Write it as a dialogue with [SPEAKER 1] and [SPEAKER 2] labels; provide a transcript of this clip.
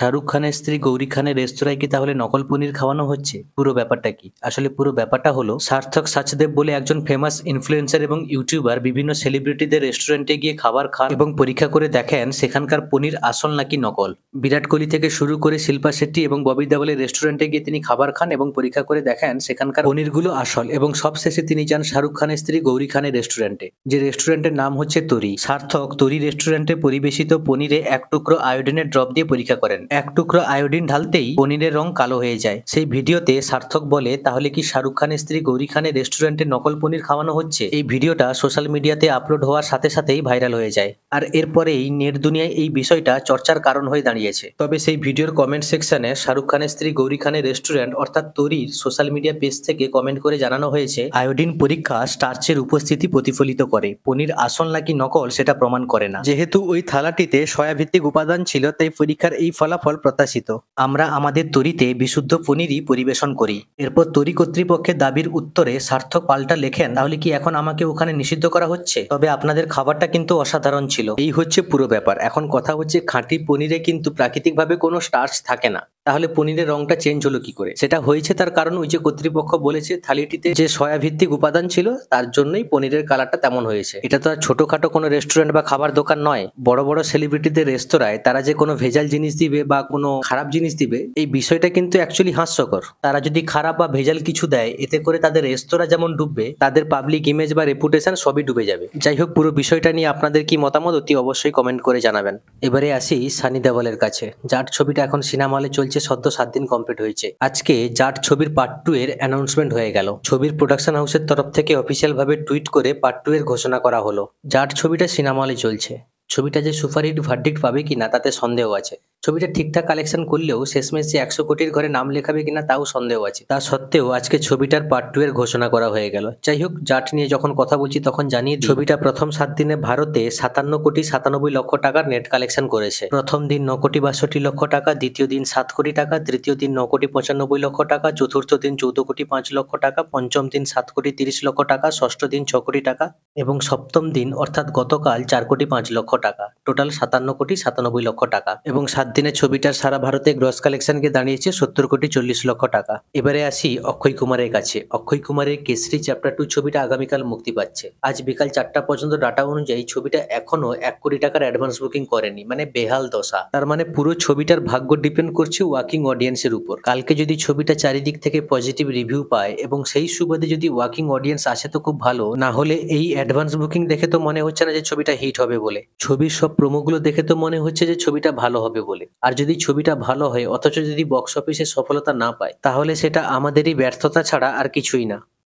[SPEAKER 1] শাহরুখ খানের স্ত্রী গৌরী খানের রেস্তোরাঁয় কি তাহলে নকল পনির খাওয়ানো হচ্ছে? পুরো ব্যাপারটা কি? আসলে পুরো ব্যাপারটা হলো সার্থক সাচদেব বলে একজন ফেমাস ইনফ্লুয়েন্সার এবং ইউটিউবার বিভিন্ন সেলিব্রিটিদের রেস্টুরেন্টে গিয়ে খাবার খান এবং পরীক্ষা করে দেখেন সেখানকার পনির আসল নাকি নকল। বিরাট কোহলি থেকে শুরু করে শিল্পা শেট্টি এবং ববি দেওয়ালের রেস্টুরেন্টে গিয়ে তিনি খাবার খান এবং পরীক্ষা করে দেখেন সেখানকার পনিরগুলো আসল এবং সবশেষে তিনি যান শাহরুখ খানের স্ত্রী গৌরী খানের রেস্টুরেন্টে, যে রেস্টুরেন্টের নাম হচ্ছে তরি। সার্থক তরি রেস্টুরেন্টে পরিবেশিত পনিরে এক টুকরো আয়োডিনের ড্রপ দিয়ে পরীক্ষা করেন। এক টুকরো আয়োডিন ঢালতেই পনিরের রং কালো হয়ে যায়। সেই ভিডিওতে সার্থক বলে, তাহলে কি শাহরুখ খানের স্ত্রী গৌরী খানের রেস্টুরেন্টে নকল পনির খাওয়ানো হচ্ছে? এই ভিডিওটা সোশ্যাল মিডিয়াতে আপলোড হওয়ার সাথে সাথেই ভাইরাল হয়ে যায়, আর এরপরেই নেট দুনিয়ায় এই বিষয়টা চর্চার কারণ হয়ে দাঁড়িয়েছে। তবে সেই ভিডিওর কমেন্ট সেকশনে শাহরুখ খানের স্ত্রী গৌরী খানের রেস্টুরেন্ট অর্থাৎ তরির সোশ্যাল মিডিয়া পেজ থেকে কমেন্ট করে জানানো হয়েছে, আয়োডিন পরীক্ষা স্টার্চের উপস্থিতি প্রতিফলিত করে, পনির আসল নাকি নকল সেটা প্রমাণ করে না। যেহেতু ওই থালাটিতে সয়াভিত্তিক উপাদান ছিল তাই পরীক্ষার এই ফলাফল প্রত্যাশিত। আমরা আমাদের তরিতে বিশুদ্ধ পনিরই পরিবেশন করি। এরপর তরি কর্তৃপক্ষের দাবির উত্তরে সার্থক পাল্টা লেখেন, তাহলে কি এখন আমাকে ওখানে নিষিদ্ধ করা হচ্ছে? তবে আপনাদের খাবারটা কিন্তু অসাধারণ ছিল। এই হচ্ছে পুরো ব্যাপার। এখন কথা হচ্ছে, খাঁটি পনিরে কিন্তু প্রাকৃতিকভাবে কোনো স্টার্চ থাকে না, তাহলে পনিরের রংটা চেঞ্জ হলো কি করে? সেটা হয়েছে তার কারণ ওই যে কর্তৃপক্ষ বলেছে থালিটিতে যে সয়া ভিত্তিক উপাদান ছিল তার জন্যই পনিরের কালারটা তেমন হয়েছে। এটা তো আর ছোটখাটো কোনো রেস্টুরেন্ট বা খাবার দোকান নয়। বড় বড় সেলিব্রিটিদের রেস্তোরাঁয় তারা যে কোনো ভেজাল জিনিস দিবে বা কোনো খারাপ জিনিস দিবে, এই বিষয়টা কিন্তু অ্যাকচুয়ালি হাস্যকর। তারা যদি খারাপ বা ভেজাল কিছু দেয়, এতে করে তাদের রেস্তোরাঁ যেমন ডুববে, তাদের পাবলিক ইমেজ বা রেপুটেশন সবই ডুবে যাবে। যাই হোক, পুরো বিষয়টা নিয়ে আপনাদের কি মতামত অতি অবশ্যই কমেন্ট করে জানাবেন। এবারে আসি সানি দেওয়ালের কাছে। জাট ছবিটা এখন সিনেমা হলে চলছে, সদ্য 7 দিন কমপ্লিট হয়েছে। আজকে জাট ছবির পার্ট 2 এর অ্যানাউন্সমেন্ট হয়ে গেল। ছবির প্রোডাকশন হাউসের তরফ থেকে অফিসিয়াল ভাবে টুইট করে পার্ট 2 এর ঘোষণা করা হলো। জাট ছবিটা সিনেমা হলে চলছে। ছবিটা যে সুপারহিট ভার্ডিক্ট পাবে কিনা তাতে সন্দেহ আছে। ছবিটা ঠিকঠাক কালেকশন করলেও শেষমেশ যে 100 কোটির ঘরে নাম লেখাবে কিনা তাও সন্দেহ আছে। তা সত্ত্বেও আজকে ছবিটার পার্ট 2 এর ঘোষণা করা হয়ে গেল। যাই হোক, জাট নিয়ে যখন কথা বলছি তখন জানিয়ে দিই, ছবিটা প্রথম 7 দিনে ভারতে 57 কোটি 97 লক্ষ টাকার নেট কালেকশন করেছে। প্রথম দিন 9 কোটি 62 লক্ষ টাকা, দ্বিতীয় দিন 7 কোটি টাকা, তৃতীয় দিন 9 কোটি 95 লক্ষ টাকা, চতুর্থ দিন 14 কোটি 5 লক্ষ টাকা, পঞ্চম দিন 7 কোটি 30 লক্ষ টাকা, ষষ্ঠ দিন 6 কোটি টাকা এবং সপ্তম দিন অর্থাৎ গতকাল 4 কোটি 5 লক্ষ টাকা। টোটাল 57 কোটি 97 লক্ষ টাকা এবং 7 দিনে ছবিটার সারা ভারতে গ্রস কালেকশনকে দাঁড়িয়েছে 70 কোটি 40 লক্ষ টাকা। এবারে আসি অক্ষয় কুমারের কাছে। অক্ষয় কুমারের কেসরি চ্যাপ্টার 2 ছবিটা আগামীকাল মুক্তি পাচ্ছে। আজ বিকাল 4টা পর্যন্ত ডাটা অনুযায়ী ছবিটা এখনো 1 কোটি টাকার অ্যাডভান্স বুকিং করেনি, মানে বেহাল দশা। তার মানে পুরো ছবিটার ভাগ্য ডিপেন্ড করছে ওয়াকিং অডিয়েন্সের উপর। কালকে যদি ছবিটা চারিদিক থেকে পজিটিভ রিভিউ পায় এবং সেই সুবাদে যদি ওয়াকিং অডিয়েন্স আসে তো খুব ভালো, না হলে এই অ্যাডভান্স বুকিং দেখে তো মনে হচ্ছে না যে ছবিটা হিট হবে বলে। ছবির সব প্রোমোগুলো দেখে তো মনে হচ্ছে যে ছবিটা ভালো হবে বলে। আর যদি ছবিটা ভালো হয় অথচ যদি বক্স অফিসে সফলতা না পায়, তাহলে সেটা আমাদেরই ব্যর্থতা ছাড়া আর কিছুই না।